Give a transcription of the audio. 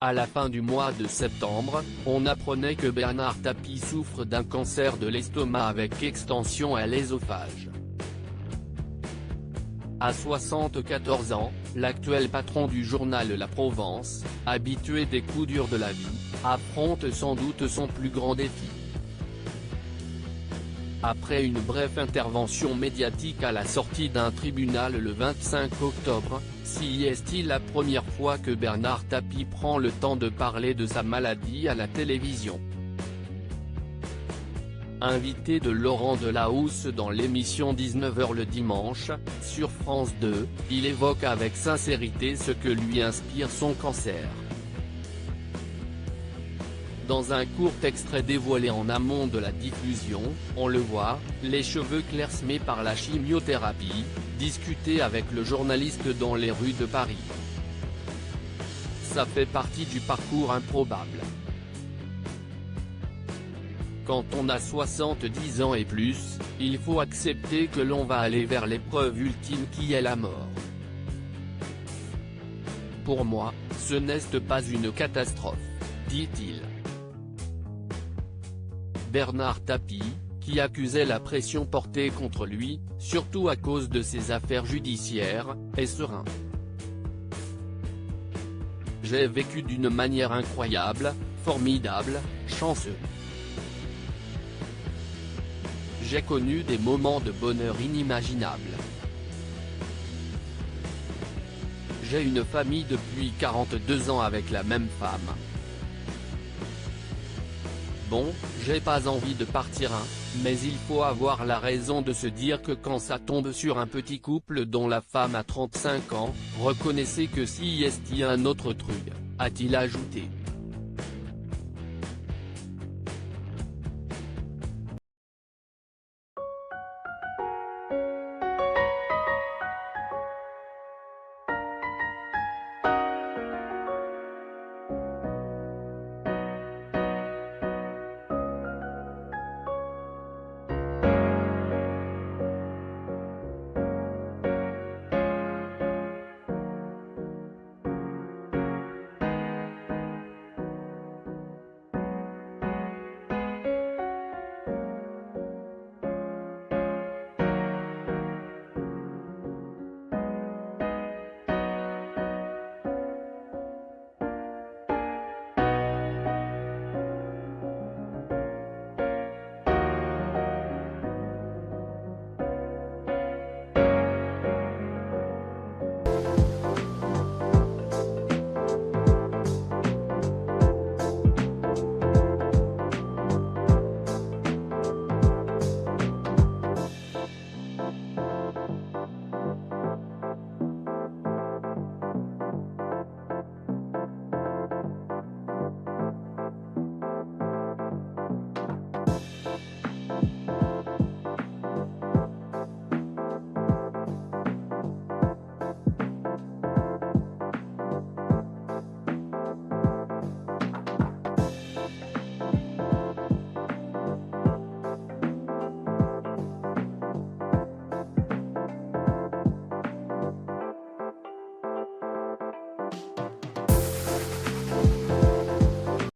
À la fin du mois de septembre, on apprenait que Bernard Tapie souffre d'un cancer de l'estomac avec extension à l'œsophage. À 74 ans, l'actuel patron du journal La Provence, habitué des coups durs de la vie, affronte sans doute son plus grand défi. Après une brève intervention médiatique à la sortie d'un tribunal le 25 octobre, est-il la première fois que Bernard Tapie prend le temps de parler de sa maladie à la télévision. Invité de Laurent Delahousse dans l'émission 19h le dimanche, sur France 2, il évoque avec sincérité ce que lui inspire son cancer. Dans un court extrait dévoilé en amont de la diffusion, on le voit, les cheveux clairsemés par la chimiothérapie, discuter avec le journaliste dans les rues de Paris. Ça fait partie du parcours improbable. Quand on a 70 ans et plus, il faut accepter que l'on va aller vers l'épreuve ultime qui est la mort. Pour moi, ce n'est pas une catastrophe, dit-il. Bernard Tapie, qui accusait la pression portée contre lui, surtout à cause de ses affaires judiciaires, est serein. J'ai vécu d'une manière incroyable, formidable, chanceux. J'ai connu des moments de bonheur inimaginables. J'ai une famille depuis 42 ans avec la même femme. Bon, j'ai pas envie de partir mais il faut avoir la raison de se dire que quand ça tombe sur un petit couple dont la femme a 35 ans, reconnaissez que si est-il un autre truc, a-t-il ajouté.